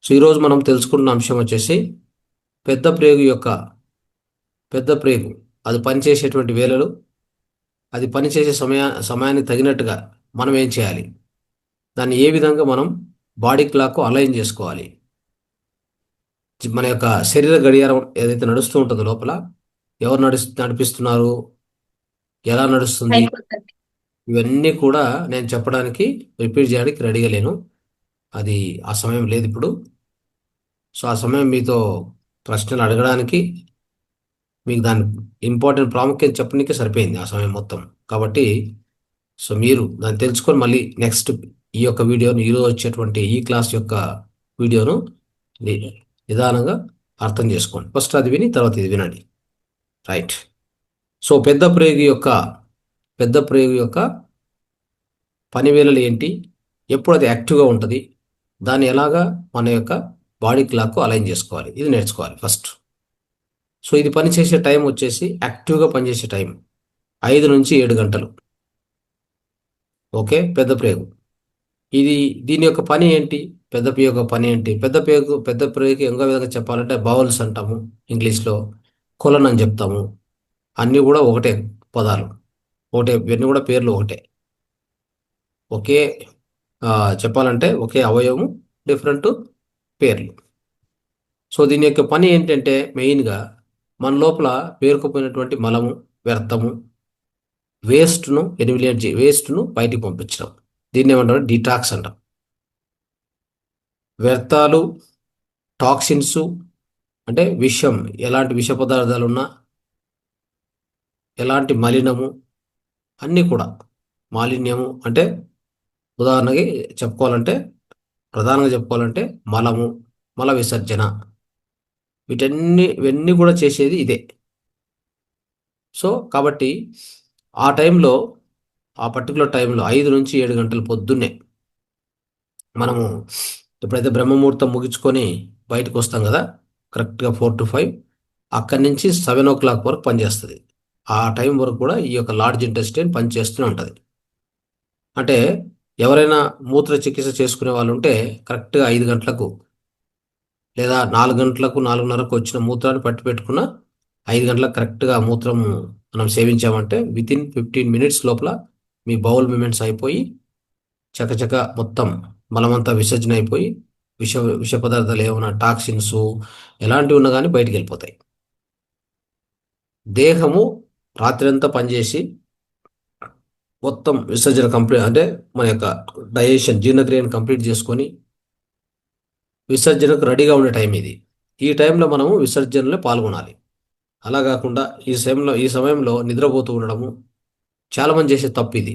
So ఈరోజు మనం తెలుసుకున్న అంశం వచ్చేసి పెద్ద ప్రేగు యొక్క పెద్ద ప్రేగు అది పనిచేసేటువంటి వేళలు, అది పనిచేసే సమయానికి తగినట్టుగా మనం ఏం చేయాలి, దాన్ని ఏ విధంగా మనం బాడీ క్లాక్ అలైన్ చేసుకోవాలి, మన యొక్క శరీర గడియారం ఏదైతే నడుస్తూ ఉంటుందో లోపల ఎవరు నడిపిస్తున్నారు, ఎలా నడుస్తుంది, అయిపోతుంది. ఇవన్నీ కూడా నేను చెప్పడానికి రిపీట్ చేయడానికి రెడీగా లేను. అది ఆ సమయం లేదు ఇప్పుడు. సో ఆ సమయం మీతో ప్రశ్నలు అడగడానికి, మీకు దాని ఇంపార్టెంట్ ప్రాముఖ్యత చెప్పడానికే సరిపోయింది ఆ సమయం మొత్తం. కాబట్టి సో మీరు దాన్ని తెలుసుకొని మళ్ళీ నెక్స్ట్ ఈ యొక్క వీడియోను, ఈరోజు వచ్చేటువంటి ఈ క్లాస్ యొక్క వీడియోను ని- నిదానంగా అర్థం చేసుకోండి. ఫస్ట్ అది విని తర్వాత ఇది వినండి. రైట్. సో పెద్ద ప్రేగు యొక్క పని వేళలు ఏంటి, ఎప్పుడు అది యాక్టివ్గా ఉంటుంది, దాన్ని ఎలాగా మన యొక్క బాడీ క్లాక్ అలైన్ చేసుకోవాలి, ఇది నేర్చుకోవాలి ఫస్ట్. సో ఇది పనిచేసే టైం వచ్చేసి, యాక్టివ్గా పనిచేసే టైం 5 నుంచి 7 గంటలు. ఓకే, పెద్ద ప్రేగు ఇది. దీని యొక్క పని ఏంటి, పెద్ద ప్రేగు యొక్క పని ఏంటి? పెద్ద ప్రేగుకి ఇంకో విధంగా చెప్పాలంటే బౌల్స్ అంటాము ఇంగ్లీష్లో, కొలన్ అని చెప్తాము. అన్నీ కూడా ఒకటే పదాలు, ఒకటే, ఇవన్నీ కూడా పేర్లు ఒకటే. ఒకే ఆ, చెప్పాలంటే ఒకే అవయవము, డిఫరెంట్ పేర్లు. సో దీని యొక్క పని ఏంటంటే మెయిన్గా మన లోపల పేరుకుపోయినటువంటి మలము, వ్యర్థము, వేస్ట్ను బయటికి పంపించడం. దీన్ని ఏమంటారు, డీటాక్స్ అంటాం. వ్యర్థాలు, టాక్సిన్స్ అంటే విషం, ఎలాంటి విష పదార్థాలు ఉన్నా, ఎలాంటి మలినము, అన్నీ కూడా. మాలిన్యము అంటే ఉదాహరణకి చెప్పుకోవాలంటే, ప్రధానంగా చెప్పుకోవాలంటే మలము, మల విసర్జన, ఇవన్నీ కూడా చేసేది ఇదే. సో కాబట్టి ఆ టైంలో, ఆ పర్టికులర్ టైంలో 5 నుంచి 7 గంటలు పొద్దున్నే మనము ఎప్పుడైతే బ్రహ్మముహూర్తం ముగించుకొని బయటకు వస్తాం కదా, కరెక్ట్గా 4 to 5, అక్కడి నుంచి 7 o'clock వరకు పనిచేస్తుంది. ఆ టైం వరకు కూడా ఈ యొక్క లార్జ్ ఇంటెస్టైన్ పనిచేస్తూనే ఉంటుంది. అంటే ఎవరైనా మూత్ర చికిత్స చేసుకునే వాళ్ళు ఉంటే కరెక్ట్గా 5 గంటలకు లేదా 4 గంటలకు, 4:30కు వచ్చిన మూత్రాన్ని పట్టి పెట్టుకున్న 5 గంటలకు కరెక్ట్గా మూత్రం మనం సేవించామంటే వితిన్ 15 minutes లోపల మీ బౌల్ మూమెంట్స్ అయిపోయి చకచక మొత్తం మలమంతా విసర్జన అయిపోయి విష విష పదార్థాలు ఏమైనా టాక్సిన్స్ ఎలాంటివి ఉన్నా కానీ బయటికి వెళ్ళిపోతాయి. దేహము రాత్రంతా పనిచేసి మొత్తం విసర్జన కంప్లీట్, అంటే మన యొక్క డైజెషన్, జీర్ణక్రియను కంప్లీట్ చేసుకొని విసర్జనకు రెడీగా ఉండే టైం ఇది. ఈ టైంలో మనము విసర్జనలో పాల్గొనాలి. అలా కాకుండా ఈ సమయంలో నిద్రపోతూ ఉండడము చాలామంది చేసే తప్పు ఇది.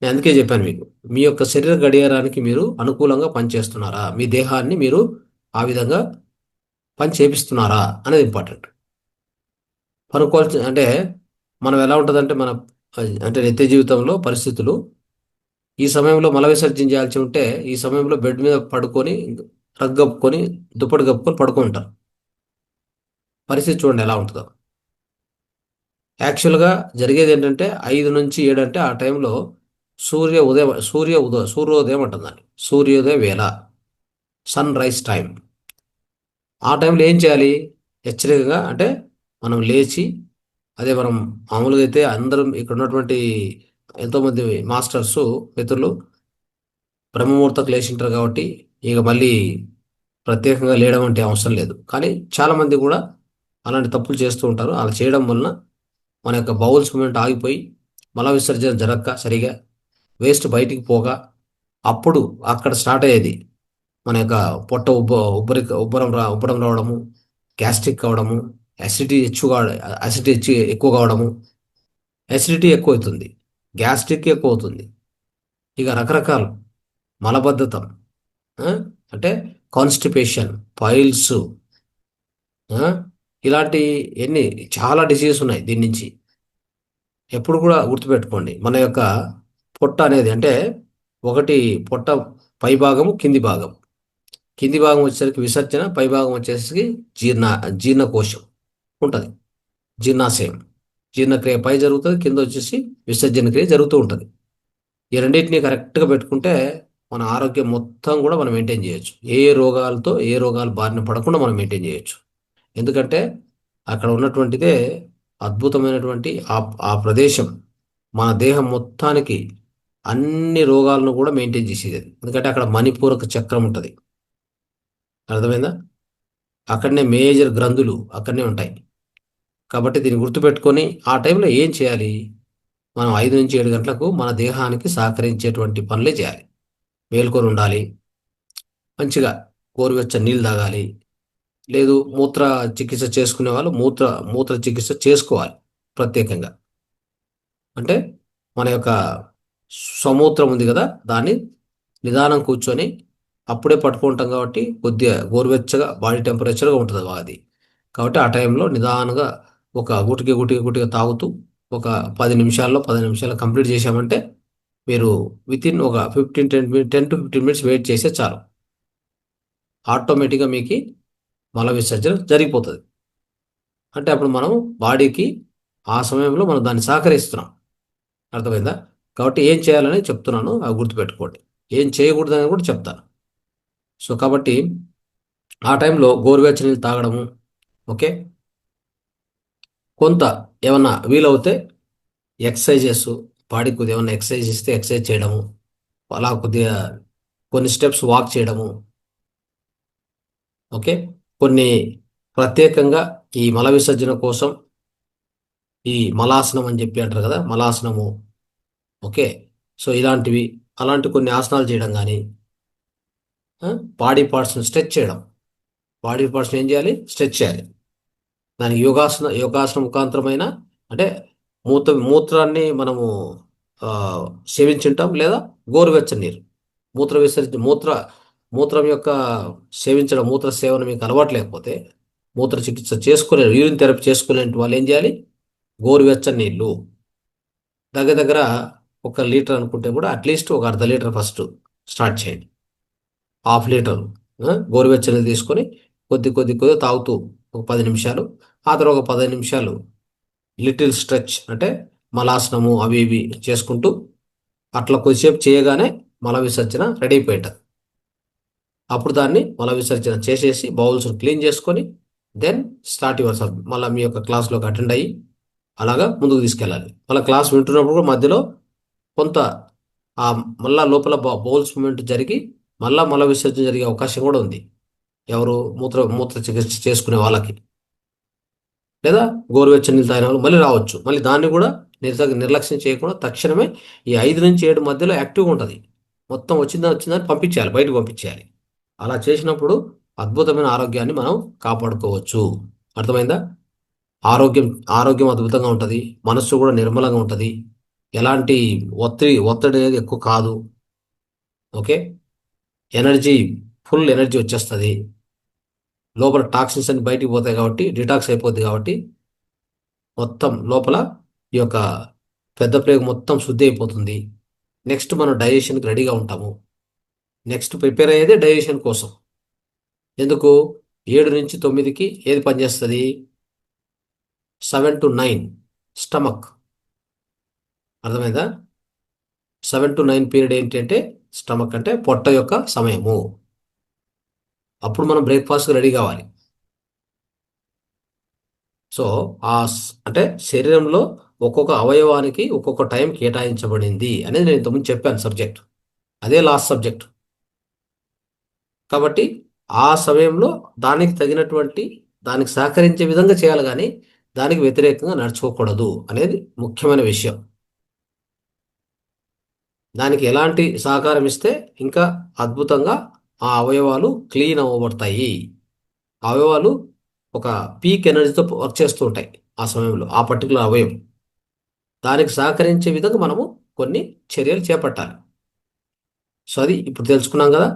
నేను అందుకే చెప్పాను మీకు, మీ యొక్క శరీర గడియారానికి మీరు అనుకూలంగా పనిచేస్తున్నారా, మీ దేహాన్ని మీరు ఆ విధంగా పని చేపిస్తున్నారా అనేది ఇంపార్టెంట్. పనుకోవాల్సి అంటే మనం ఎలా ఉంటుందంటే మన అంటే నిత్య జీవితంలో పరిస్థితులు, ఈ సమయంలో మల విసర్జన చేయాల్సి ఉంటే ఈ సమయంలో బెడ్ మీద పడుకొని రగ్ కప్పుకొని దుప్పటి కప్పుకొని పడుకుంటారు. పరిస్థితి చూడండి ఎలా ఉంటుందో. యాక్చువల్గా జరిగేది ఏంటంటే 5 నుంచి 7 అంటే ఆ టైంలో సూర్యోదయం అంటుంది దాన్ని, సూర్యోదయ వేళ, సన్ రైజ్ టైం. ఆ టైంలో ఏం చేయాలి, హెచ్చరికగా అంటే మనం లేచి, అదే మనం మామూలుగా అయితే అందరం ఇక్కడ ఉన్నటువంటి ఎంతోమంది మాస్టర్స్, మిత్రులు బ్రహ్మముహూర్తకు లేచింటారు కాబట్టి ఇక మళ్ళీ ప్రత్యేకంగా లేయడం అంటే అవసరం లేదు. కానీ చాలామంది కూడా అలాంటి తప్పులు చేస్తూ ఉంటారు. అలా చేయడం వలన మన యొక్క బౌల్స్ మూమెంట్ ఆగిపోయి మల విసర్జన జరగక సరిగా వేస్ట్ బయటికి పోగా అప్పుడు అక్కడ స్టార్ట్ అయ్యేది మన యొక్క పొట్ట ఉబ్బరం రావడము, గ్యాస్ట్రిక్ కావడము, యాసిడిటీ ఎక్కువ కావడము, యాసిడిటీ ఎక్కువ అవుతుంది, గ్యాస్ట్రిక్ ఎక్కువ అవుతుంది, ఇక రకరకాలు మలబద్ధతం, ఆ, అంటే కాన్స్టిపేషన్, పైల్స్, ఇలాంటి ఎన్ని చాలా డిసీజెస్ ఉన్నాయి దీని నుంచి. ఎప్పుడు కూడా గుర్తుపెట్టుకోండి, మన యొక్క పొట్ట అనేది అంటే ఒకటి, పొట్ట పై భాగము, కింది భాగం. కింది భాగం వచ్చేసరికి విసర్జన, పై భాగం వచ్చేసరికి జీర్ణకోశం ఉంటుంది, జీర్ణాశయం. జీర్ణక్రియ పై జరుగుతుంది, కింద వచ్చేసి విసర్జన క్రియ జరుగుతూ ఉంటుంది. ఈ రెండింటిని కరెక్ట్గా పెట్టుకుంటే మన ఆరోగ్యం మొత్తం కూడా మనం మెయింటైన్ చేయొచ్చు. ఏ రోగాలతో ఏ రోగాలు బారిన పడకుండా మనం మెయింటైన్ చేయొచ్చు. ఎందుకంటే అక్కడ ఉన్నటువంటిదే అద్భుతమైనటువంటి ఆ ప్రదేశం మన దేహం మొత్తానికి అన్ని రోగాలను కూడా మెయింటైన్ చేసేది. ఎందుకంటే అక్కడ మణిపూరక చక్రం ఉంటుంది. అర్థమైందా? అక్కడనే మేజర్ గ్రంథులు అక్కడనే ఉంటాయి. కాబట్టి దీన్ని గుర్తుపెట్టుకొని ఆ టైంలో ఏం చేయాలి? మనం 5 నుంచి 7 గంటలకు మన దేహానికి సహకరించేటువంటి పనులే చేయాలి. మేల్కొని ఉండాలి. మంచిగా గోరువెచ్చని నీళ్ళు తాగాలి. లేదు మూత్ర చికిత్స చేసుకునే వాళ్ళు మూత్ర చికిత్స చేసుకోవాలి ప్రత్యేకంగా. అంటే మన యొక్క సమూత్రం ఉంది కదా, దాన్ని నిదానం కూర్చొని అప్పుడే పట్టుకుంటాం కాబట్టి కొద్దిగా గోరువెచ్చగా బాడీ టెంపరేచర్గా ఉంటుంది అది. కాబట్టి ఆ టైంలో నిదానంగా ఒక గుటిగా తాగుతూ ఒక 10 నిమిషాల్లో కంప్లీట్ చేశామంటే మీరు వితిన్ ఒక 10 to 15 మినిట్స్ వెయిట్ చేస్తే చాలు. ఆటోమేటిక్గా మీకు మల విసర్జన జరిగిపోతుంది. అంటే అప్పుడు మనం బాడీకి ఆ సమయంలో మనం దాన్ని సహకరిస్తున్నాం. అర్థమైందా? కాబట్టి ఏం చేయాలని చెప్తున్నాను, అవి గుర్తుపెట్టుకోండి. ఏం చేయకూడదని కూడా చెప్తాను. సో కాబట్టి ఆ టైంలో గోరువెచ్చని నీళ్ళు తాగడము. ఓకే. కొంత ఏమన్నా వీలవుతే ఎక్సర్సైజెస్, బాడీ కొద్దిగా ఏమన్నా ఎక్సర్సైజ్ ఇస్తే ఎక్సర్సైజ్ చేయడము, అలా కొద్దిగా కొన్ని స్టెప్స్ వాక్ చేయడము. ఓకే. కొన్ని ప్రత్యేకంగా ఈ మల విసర్జన కోసం ఈ మలాసనం అని చెప్పి అంటారు కదా, మలాసనము. ఓకే. సో ఇలాంటివి, అలాంటి కొన్ని ఆసనాలు చేయడం కానీ, బాడీ పార్ట్స్ని స్ట్రెచ్ చేయడం. బాడీ పార్ట్స్ని ఏం చేయాలి? స్ట్రెచ్ చేయాలి. దానికి యోగాసనం ముఖాంతరమైన, అంటే మూత్రాన్ని మనము ఆ, సేవించుంటాం, లేదా గోరువెచ్చని నీరు మూత్ర విసర్జన మూత్రం యొక్క మూత్ర సేవన మీకు అలవాటు లేకపోతే, మూత్ర చికిత్స చేసుకునే యూరిన్ థెరపీ చేసుకునే వాళ్ళు ఏం చేయాలి? గోరువెచ్చని నీళ్ళు దగ్గర దగ్గర 1 లీటర్ అనుకుంటే కూడా అట్లీస్ట్ ఒక ½ లీటర్ ఫస్ట్ స్టార్ట్ చేయండి. ½ లీటర్ గోరువెచ్చని తీసుకొని కొద్ది తాగుతూ ఒక 10 నిమిషాలు, ఆ తర్వాత ఒక 15 నిమిషాలు లిటిల్ స్ట్రెచ్, అంటే మలాసనము అవి ఇవి చేసుకుంటూ అట్లా కొద్దిసేపు చేయగానే మల విసర్జన రెడీ అయిపోయింటుంది. అప్పుడు దాన్ని మల విసర్జన చేసేసి బౌల్స్ క్లీన్ చేసుకొని దెన్ స్టార్ట్ యువర్ సబ్, మళ్ళీ మీ యొక్క క్లాస్లోకి అటెండ్ అయ్యి అలాగా ముందుకు తీసుకెళ్ళాలి. మళ్ళీ క్లాస్ వింటున్నప్పుడు కూడా మధ్యలో కొంత ఆ మళ్ళా లోపల బౌల్స్ మూమెంట్ జరిగి మళ్ళా మల విసర్జన జరిగే అవకాశం కూడా ఉంది. ఎవరు మూత్ర చికిత్స చేసుకునే వాళ్ళకి, లేదా గోరువెచ్చని నీళ్ళు తాగిన వాళ్ళు మళ్ళీ రావచ్చు. మళ్ళీ దాన్ని కూడా నిర్లక్ష్యం చేయకుండా తక్షణమే ఈ 5 నుంచి 7 మధ్యలో యాక్టివ్గా ఉంటుంది. మొత్తం వచ్చిందని పంపించేయాలి, బయటకు పంపించేయాలి. అలా చేసినప్పుడు అద్భుతమైన ఆరోగ్యాన్ని మనం కాపాడుకోవచ్చు. అర్థమైందా? ఆరోగ్యం ఆరోగ్యం అద్భుతంగా ఉంటుంది. మనస్సు కూడా నిర్మలంగా ఉంటుంది. ఎలాంటి ఒత్తిడి అనేది ఎక్కువ కాదు. ఓకే. ఎనర్జీ, ఫుల్ ఎనర్జీ వచ్చేస్తుంది. లోపల టాక్సిన్స్ అన్ని బయటికి పోతాయి కాబట్టి డిటాక్స్ అయిపోద్ది. కాబట్టి మొత్తం లోపల ఈ యొక్క పెద్ద ప్రేగు మొత్తం శుద్ధి అయిపోతుంది. నెక్స్ట్ మనం డైజెషన్కి రెడీగా ఉంటాము. నెక్స్ట్ ప్రిపేర్ అయ్యేది డైజెషన్ కోసం. ఎందుకు? 7 నుంచి 9కి ఏది పనిచేస్తుంది? 7 to 9 స్టమక్. అర్థమైందా? 7 to 9 పీరియడ్ ఏంటంటే స్టమక్ అంటే పొట్ట యొక్క సమయము. అప్పుడు మనం బ్రేక్ఫాస్ట్కి రెడీ కావాలి. సో అంటే శరీరంలో ఒక్కొక్క అవయవానికి ఒక్కొక్క టైం కేటాయించబడింది అనేది నేను ఇంతకుముందు చెప్పాను సబ్జెక్ట్. అదే లాస్ట్ సబ్జెక్ట్. కాబట్టి ఆ సమయంలో దానికి తగినటువంటి, దానికి సహకరించే విధంగా చేయాలి, కానీ దానికి వ్యతిరేకంగా నడుచుకోకూడదు అనేది ముఖ్యమైన విషయం. దానికి ఎలాంటి సహకారం ఇస్తే ఇంకా అద్భుతంగా ఆ అవయవాలు క్లీన్ అవ్వబడతాయి. ఆ అవయవాలు ఒక పీక్ ఎనర్జీతో వర్క్ చేస్తూ ఉంటాయి ఆ సమయంలో, ఆ పర్టికులర్ అవయవం. దానికి సహకరించే విధంగా మనము కొన్ని చర్యలు చేపట్టాలి. సో అది ఇప్పుడు తెలుసుకున్నాం కదా.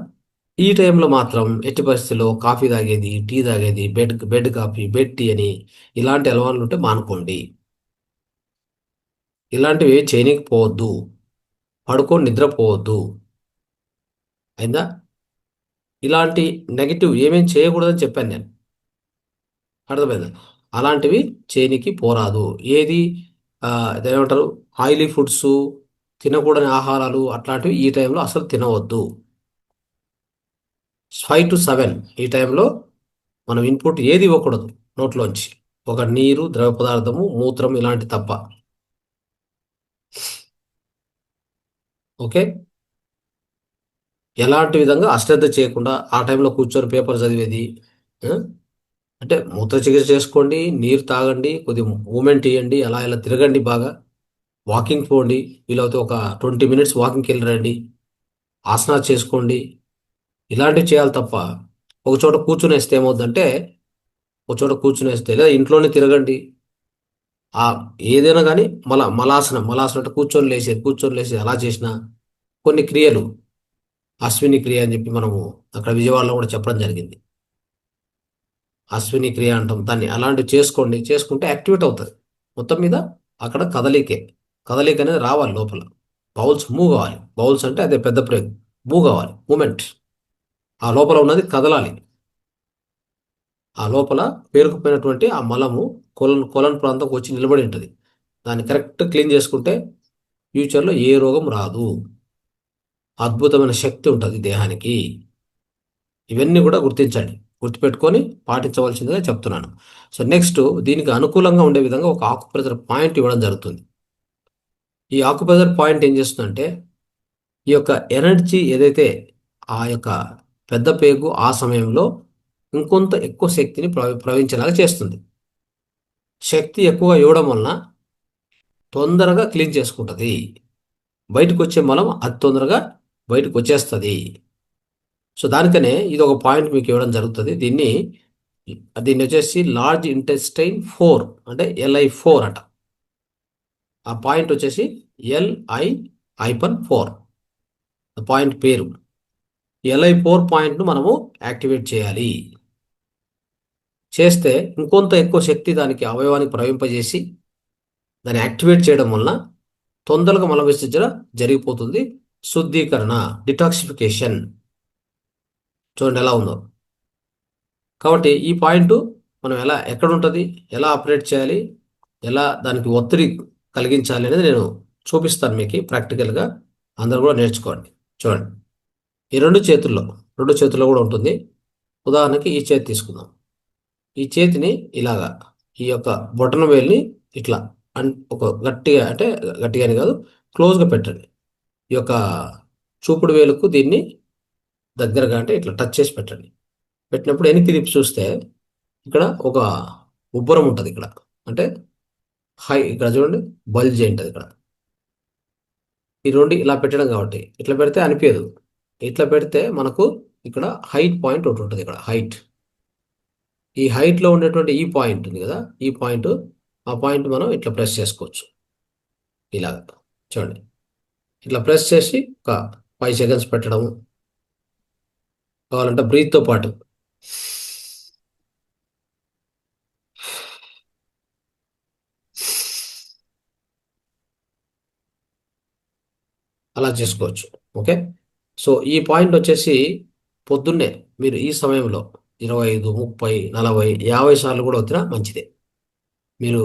ఈ టైంలో మాత్రం ఎట్టి పరిస్థితుల్లో కాఫీ తాగేది, టీ తాగేది, బెడ్ కాఫీ, బెడ్ టీ అని ఇలాంటి అలవాట్లు ఉంటే మానుకోండి. ఇలాంటివి చేయనీకి పోవద్దు. పడుకొని నిద్రపోవద్దు. అయిందా? ఇలాంటి నెగిటివ్ ఏమేం చేయకూడదని చెప్పాను నేను. అర్థమైందా? అలాంటివి చేయనీకి పోరాదు. ఏది ఏమంటారు, ఆయిలీ ఫుడ్స్, తినకూడని ఆహారాలు అట్లాంటివి ఈ టైంలో అసలు తినవద్దు. 5 to 7 ఈ టైంలో మనం ఇన్పుట్ ఏది ఇవ్వకూడదు నోట్లోంచి. ఒక నీరు, ద్రవ పదార్థము, మూత్రం ఇలాంటి తప్ప. ఓకే. ఎలాంటి విధంగా అశ్రద్ధ చేయకుండా ఆ టైంలో కూర్చొని పేపర్ చదివేది. ఆ? అంటే మూత్ర చికిత్స చేసుకోండి, నీరు తాగండి, కొద్ది మూమెంట్ ఇవ్వండి, అలా ఇలా తిరగండి, బాగా వాకింగ్ పోండి. వీలైతే ఒక 20 minutes వాకింగ్కి వెళ్ళి రండి, ఆసనాలు చేసుకోండి. ఇలాంటివి చేయాలి తప్ప ఒక చోట కూర్చునేస్తే ఏమవుతుందంటే, ఒక చోట కూర్చునేస్తే లేదా ఇంట్లోనే తిరగండి. ఆ ఏదైనా కానీ మలాసనం మలాసనం అంటే కూర్చొని లేచేది అలా చేసిన కొన్ని క్రియలు, అశ్విని క్రియ అని చెప్పి మనము అక్కడ విజయవాడలో కూడా చెప్పడం జరిగింది. అశ్విని క్రియ అంటాం దాన్ని. అలాంటివి చేసుకోండి, చేసుకుంటే యాక్టివేట్ అవుతుంది. మొత్తం మీద అక్కడ కదలిక అనేది రావాలి లోపల. బౌల్స్ మూవ్ కావాలి. బౌల్స్ అంటే అదే పెద్ద ప్రేగు. మూవ్ కావాలి, మూమెంట్. ఆ లోపల ఉన్నది కదలాలి. ఆ లోపల పేరుకుపోయినటువంటి ఆ మలము కొలన్ ప్రాంతంకి వచ్చి నిలబడి ఉంటుంది. దాన్ని కరెక్ట్ క్లీన్ చేసుకుంటే ఫ్యూచర్లో ఏ రోగం రాదు. అద్భుతమైన శక్తి ఉంటుంది దేహానికి. ఇవన్నీ కూడా గుర్తించండి, గుర్తుపెట్టుకొని పాటించవలసిందిగా చెప్తున్నాను. సో నెక్స్ట్, దీనికి అనుకూలంగా ఉండే విధంగా ఒక ఆకుప్రెజర్ పాయింట్ ఇవ్వడం జరుగుతుంది. ఈ ఆకుప్రెజర్ పాయింట్ ఏం చేస్తుందంటే, ఈ యొక్క ఎనర్జీ ఏదైతే ఆ యొక్క పెద్ద పేగు ఆ సమయంలో ఇంకొంత ఎక్కువ శక్తిని ప్రవహించేలాగా చేస్తుంది. శక్తి ఎక్కువగా ఇవ్వడం వలన తొందరగా క్లీన్ చేసుకుంటుంది. బయటకు వచ్చే మలం అతి తొందరగా బయటకు వచ్చేస్తుంది. సో దానికనే ఇది ఒక పాయింట్ మీకు ఇవ్వడం జరుగుతుంది. దీన్ని వచ్చేసి లార్జ్ ఇంటెస్టైన్ 4 అంటే LI4 అంట. ఆ పాయింట్ వచ్చేసి LI-4 పాయింట్ పేరు. LI4 పాయింట్ను మనము యాక్టివేట్ చేయాలి. చేస్తే ఇంకొంత ఎక్కువ శక్తి దానికి అవయవానికి ప్రవహింపజేసి దాన్ని యాక్టివేట్ చేయడం వలన తొందరగా మల విసర్జన జరిగిపోతుంది. శుద్ధీకరణ, డిటాక్సిఫికేషన్ చూడండి ఎలా ఉందో. కాబట్టి ఈ పాయింట్ మనం ఎక్కడ ఉంటుంది, ఎలా ఆపరేట్ చేయాలి, ఎలా దానికి ఒత్తిడి కలిగించాలి అనేది నేను చూపిస్తాను మీకు ప్రాక్టికల్గా. అందరూ కూడా నేర్చుకోండి. చూడండి, ఈ రెండు చేతుల్లో కూడా ఉంటుంది. ఉదాహరణకి ఈ చేతి తీసుకుందాం. ఈ చేతిని ఇలాగా, ఈ యొక్క బొటన వేలిని ఇట్లా ఒక గట్టిగా, అంటే గట్టిగా అని కాదు, క్లోజ్గా పెట్టండి. ఈ యొక్క చూపుడు వేలుకు దీన్ని దగ్గరగా, అంటే ఇట్లా టచ్ చేసి పెట్టండి. పెట్టినప్పుడు వెనక్కి తిప్పి చూస్తే ఇక్కడ ఒక ఉబ్బరం ఉంటుంది. ఇక్కడ అంటే ఇక్కడ చూడండి, బల్జ్ ఉంటుంది ఇక్కడ. ఈ రెండు ఇలా పెట్టడం కాబట్టి ఇట్లా పెడితే అనిపించదు. ఇట్లా పెడితే మనకు ఇక్కడ హైట్ పాయింట్ ఒకటి ఉంటుంది. ఇక్కడ ఈ హైట్లో ఉండేటువంటి ఈ పాయింట్ ఉంది కదా, ఆ పాయింట్ మనం ఇట్లా ప్రెస్ చేసుకోవచ్చు. ఇలాగ చూడండి, ఇట్లా ప్రెస్ చేసి ఒక 5 seconds పెట్టడము. కావాలంటే బ్రీత్తో పాటు అలా చేసుకోవచ్చు. ఓకే. సో ఈ పాయింట్ వచ్చేసి పొద్దున్నే మీరు ఈ సమయంలో 25, 30, 40, 50 సార్లు కూడా వచ్చినా మంచిదే. మీరు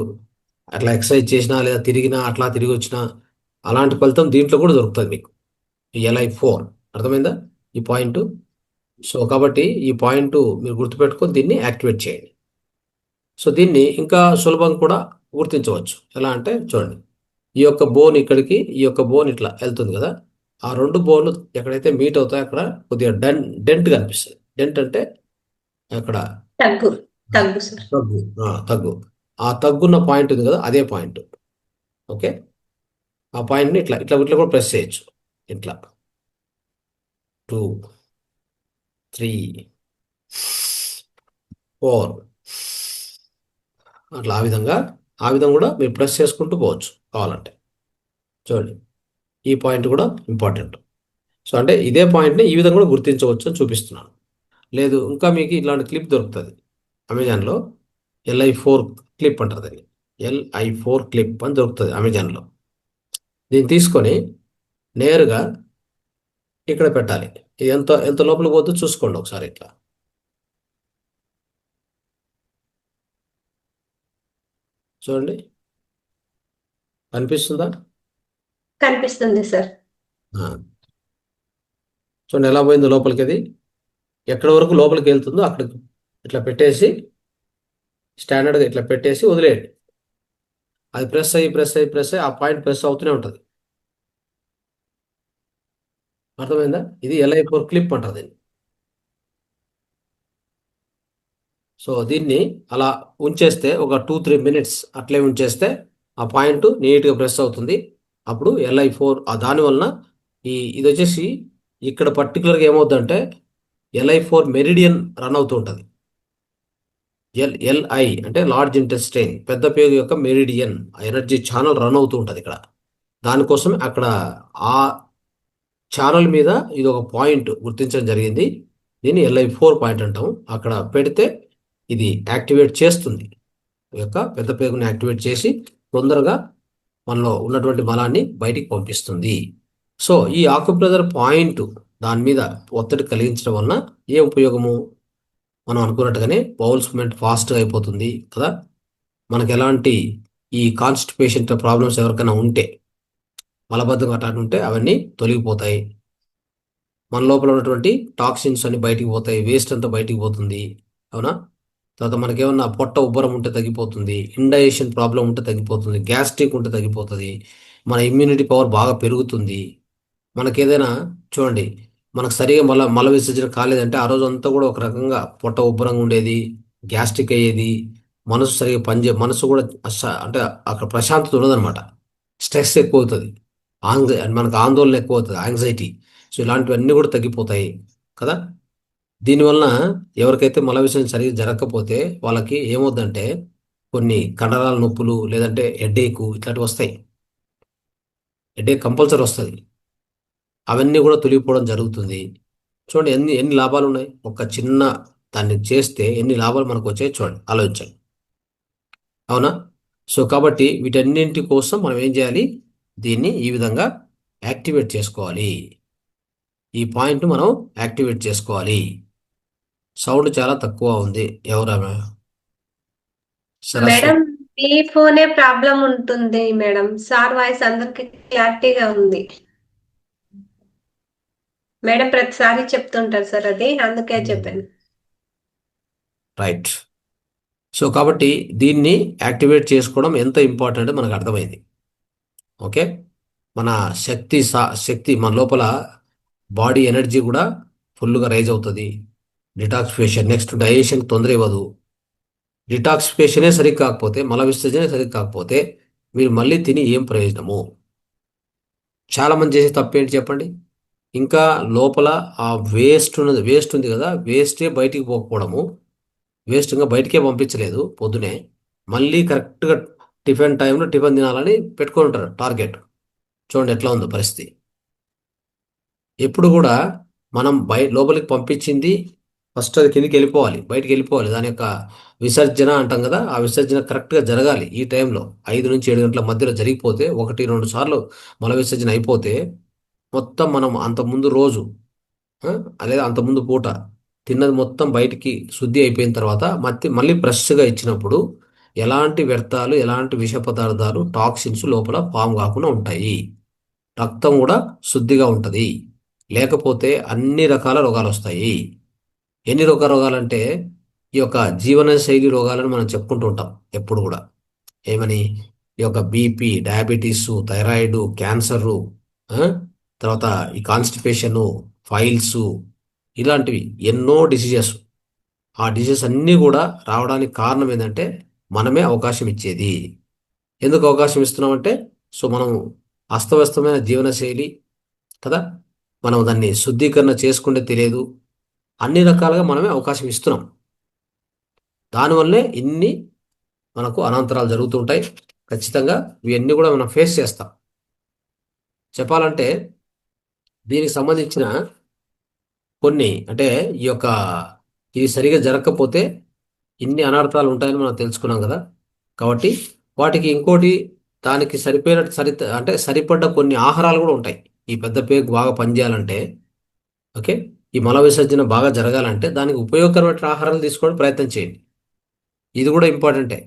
అట్లా ఎక్సర్సైజ్ చేసినా లేదా తిరిగినా, అట్లా తిరిగి వచ్చినా అలాంటి ఫలితం దీంట్లో కూడా దొరుకుతుంది మీకు. LI4 అర్థమైందా ఈ పాయింట్? సో కాబట్టి ఈ పాయింట్ మీరు గుర్తుపెట్టుకొని దీన్ని యాక్టివేట్ చేయండి. సో దీన్ని ఇంకా సులభంగా కూడా గుర్తించవచ్చు. ఎలా అంటే చూడండి, ఈ యొక్క బోన్ ఇక్కడికి, ఈ యొక్క బోన్ ఇట్లా వెళ్తుంది కదా, ఆ రెండు బోన్లు ఎక్కడైతే మీట్ అవుతాయో అక్కడ కొద్దిగా డెంట్ కనిపిస్తుంది. డెంట్ అంటే అక్కడ తగ్గు తగ్గు సార్. తగ్గు. ఆ తగ్గున్న పాయింట్ ఉంది కదా, అదే పాయింట్. ఓకే. ఆ పాయింట్ని ఇట్లా ఇట్లా ఇట్లా కూడా ప్రెస్ చేయొచ్చు. ఇట్లా 2, 3, 4 అట్లా ఆ విధంగా కూడా మీరు ప్రెస్ చేసుకుంటూ పోవచ్చు కావాలంటే. చూడండి, ఈ పాయింట్ కూడా ఇంపార్టెంట్. సో అంటే ఇదే పాయింట్ని ఈ విధంగా కూడా గుర్తించవచ్చు అని చూపిస్తున్నాను. లేదు, ఇంకా మీకు ఇలాంటి క్లిప్ దొరుకుతుంది అమెజాన్లో. LI4 క్లిప్ అంటారు దాన్ని. LI4 క్లిప్ అని దొరుకుతుంది అమెజాన్లో. దీన్ని తీసుకొని నేరుగా ఇక్కడ పెట్టాలి. ఇది ఎంత ఎంత లోపలికి పోతుందో చూసుకోండి ఒకసారి. ఇట్లా చూడండి, కనిపిస్తుందా? కనిపిస్తుంది సార్. ఆ. చూడండి ఎలా పోయిందో లోపలికి. అది ఎక్కడి వరకు లోపలికి వెళ్తుందో అక్కడికి ఇట్లా పెట్టేసి స్టాండర్డ్గా ఇట్లా పెట్టేసి వదిలేయండి. అది ప్రెస్ అయ్యి ఆ పాయింట్ ప్రెస్ అవుతూనే ఉంటుంది. అర్థమైందా? ఇది LI4 క్లిప్ అంటారు దీన్ని. సో దీన్ని అలా ఉంచేస్తే ఒక 2-3 మినిట్స్ అట్లే ఉంచేస్తే ఆ పాయింట్ నీట్గా ప్రెస్ అవుతుంది. అప్పుడు LI4 దానివలన ఇది వచ్చేసి ఇక్కడ పర్టికులర్గా ఏమవుతుందంటే LI4 మెరిడియన్ రన్ అవుతూ ఉంటుంది. LI అంటే లార్జ్ ఇంటెస్టైన్, పెద్ద పేగు యొక్క మెరిడియన్ ఎనర్జీ ఛానల్ రన్ అవుతూ ఉంటుంది ఇక్కడ. దానికోసం అక్కడ ఆ ఛానల్ మీద ఇది ఒక పాయింట్ గుర్తించడం జరిగింది. దీన్ని LI4 పాయింట్ అంటాం. అక్కడ పెడితే ఇది యాక్టివేట్ చేస్తుంది. ఈ యొక్క పెద్ద పేగుని యాక్టివేట్ చేసి తొందరగా మనలో ఉన్నటువంటి మలాన్ని బయటికి పంపిస్తుంది. సో ఈ ఆక్యుప్రెషర్ పాయింట్ దాని మీద ఒత్తిడి కలిగించడం వలన ఏ ఉపయోగము? మనం అనుకున్నట్టుగానే బౌల్స్ మూమెంట్ ఫాస్ట్గా అయిపోతుంది కదా. మనకు ఎలాంటి ఈ కాన్స్టిపేషన్ ప్రాబ్లమ్స్ ఎవరికైనా ఉంటే, మలబద్ధకం అట్లాంటి ఉంటే అవన్నీ తొలగిపోతాయి. మన లోపల ఉన్నటువంటి టాక్సిన్స్ అన్ని బయటికి పోతాయి, వేస్ట్ అంతా బయటికి పోతుంది. అవునా? తర్వాత మనకేమన్నా పొట్ట ఉబ్బరం ఉంటే తగ్గిపోతుంది, ఇండైజెషన్ ప్రాబ్లం ఉంటే తగ్గిపోతుంది, గ్యాస్ట్రిక్ ఉంటే తగ్గిపోతుంది, మన ఇమ్యూనిటీ పవర్ బాగా పెరుగుతుంది. మనకేదైనా చూడండి, మనకు సరిగా మల విసర్జన కాలేదంటే ఆ రోజు అంతా కూడా ఒక రకంగా పొట్ట ఉబ్బరంగా ఉండేది, గ్యాస్ట్రిక్ అయ్యేది, మనసు సరిగా మనసు కూడా అంటే అక్కడ ప్రశాంతత ఉండదన్నమాట. స్ట్రెస్ ఎక్కువ అవుతుంది, మనకు ఆందోళన ఎక్కువ అవుతుంది, యాంగ్జైటీ. సో ఇలాంటివన్నీ కూడా తగ్గిపోతాయి కదా. దీనివలన ఎవరికైతే మల విసర్జన సరిగ్గా జరగకపోతే వాళ్ళకి ఏమవుద్దంటే కొన్ని కండరాల నొప్పులు, లేదంటే హెడేక్ ఇట్లాంటివి వస్తాయి. హెడేక్ కంపల్సరీ వస్తుంది. అవన్నీ కూడా తొలగిపోవడం జరుగుతుంది. చూడండి ఎన్ని ఎన్ని లాభాలు ఉన్నాయి. ఒక చిన్న దాన్ని చేస్తే ఎన్ని లాభాలు మనకు వచ్చాయి చూడండి, ఆలోచించండి. అవునా? సో కాబట్టి వీటన్నింటి కోసం మనం ఏం చేయాలి? దీన్ని ఈ విధంగా యాక్టివేట్ చేసుకోవాలి. ఈ పాయింట్ మనం యాక్టివేట్ చేసుకోవాలి. సౌండ్ చాలా తక్కువ ఉంది. ఎవరామె? సరస్వతి. మేడం, మీ ఫోనే ప్రాబ్లం ఉంటుంది మేడం. సార్ వాయిస్ అందరికి క్లారిటీగా ఉంది. మేడం ప్రతిసారి చెప్తుంటారు సార్, అది అందుకే చెప్పాను. రైట్. సో కాబట్టి దీన్ని యాక్టివేట్ చేసుకోవడం ఎంత ఇంపార్టెంట్ మనకు అర్థమైంది. ఓకే. మన శక్తి మన లోపల బాడీ ఎనర్జీ కూడా ఫుల్గా రైజ్ అవుతుంది. డిటాక్సిఫికేషన్, నెక్స్ట్ డైజెషన్ తొందర ఇవ్వదు. డిటాక్సిఫికేషనే సరిగ్గా కాకపోతే, మల విసర్జనే సరిగ్గా కాకపోతే మీరు మళ్ళీ తిని ఏం ప్రయోజనము? చాలామంది చేసే తప్పేంటి చెప్పండి? ఇంకా లోపల ఆ వేస్ట్ ఉంది కదా, వేస్టే బయటికి పోకపోవడము, వేస్ట్ ఇంకా బయటికే పంపించలేదు పొద్దునే. మళ్ళీ కరెక్ట్గా టిఫిన్ టైంలో టిఫిన్ తినాలని పెట్టుకొని ఉంటారు టార్గెట్. చూడండి ఎట్లా ఉందో పరిస్థితి. ఎప్పుడు కూడా మనం లోపలికి పంపించింది ఫస్ట్ అది కిందికి వెళ్ళిపోవాలి, బయటికి వెళ్ళిపోవాలి. దాని యొక్క విసర్జన అంటాం కదా, ఆ విసర్జన కరెక్ట్గా జరగాలి. ఈ టైంలో 5 నుంచి 7 గంటల మధ్యలో జరిగిపోతే, 1-2 సార్లు మల విసర్జన అయిపోతే మొత్తం మనం అంతకుముందు రోజు లేదా అంతకుముందు పూట తిన్నది మొత్తం బయటికి శుద్ధి అయిపోయిన తర్వాత మళ్ళీ ఫ్రెష్గా ఇచ్చినప్పుడు ఎలాంటి వ్యర్థాలు, ఎలాంటి విష పదార్థాలు, టాక్సిన్స్ లోపల ఫామ్ కాకుండా ఉంటాయి. రక్తం కూడా శుద్ధిగా ఉంటుంది. లేకపోతే అన్ని రకాల రోగాలు వస్తాయి. ఎన్ని రోగాలంటే ఈ యొక్క జీవనశైలి రోగాలను మనం చెప్పుకుంటూ ఉంటాం ఎప్పుడు కూడా. ఏమని? ఈ యొక్క బీపీ, డయాబెటీసు, థైరాయిడ్, క్యాన్సరు, తర్వాత ఈ కాన్స్టిపేషను, ఫైల్స్, ఇలాంటివి ఎన్నో డిసీజెస్. ఆ డిసీజెస్ అన్నీ కూడా రావడానికి కారణం ఏంటంటే మనమే అవకాశం ఇచ్చేది. ఎందుకు అవకాశం ఇస్తున్నామంటే, సో మనం అస్తవ్యస్తమైన జీవనశైలి కదా, మనం దాన్ని శుద్ధీకరణ చేసుకుంటే తెలియదు, అన్ని రకాలుగా మనమే అవకాశం ఇస్తున్నాం. దానివల్లే ఇన్ని మనకు అనంతరాలు జరుగుతుంటాయి. ఖచ్చితంగా ఇవన్నీ కూడా మనం ఫేస్ చేస్తాం. చెప్పాలంటే దీనికి సంబంధించిన కొన్ని అంటే ఈ యొక్క ఇది సరిగా జరగకపోతే ఇన్ని అనర్థాలు ఉంటాయని మనం తెలుసుకున్నాం కదా. కాబట్టి వాటికి ఇంకోటి, దానికి అంటే సరిపడ్డ కొన్ని ఆహారాలు కూడా ఉంటాయి. ఈ పెద్ద పేగు బాగా పనిచేయాలంటే, ఓకే, ఈ మల విసర్జన బాగా జరగాలంటే దానికి ఉపయోగకరమైన ఆహారాలు తీసుకోవడం ప్రయత్నం చేయండి. ఇది కూడా ఇంపార్టెంటే.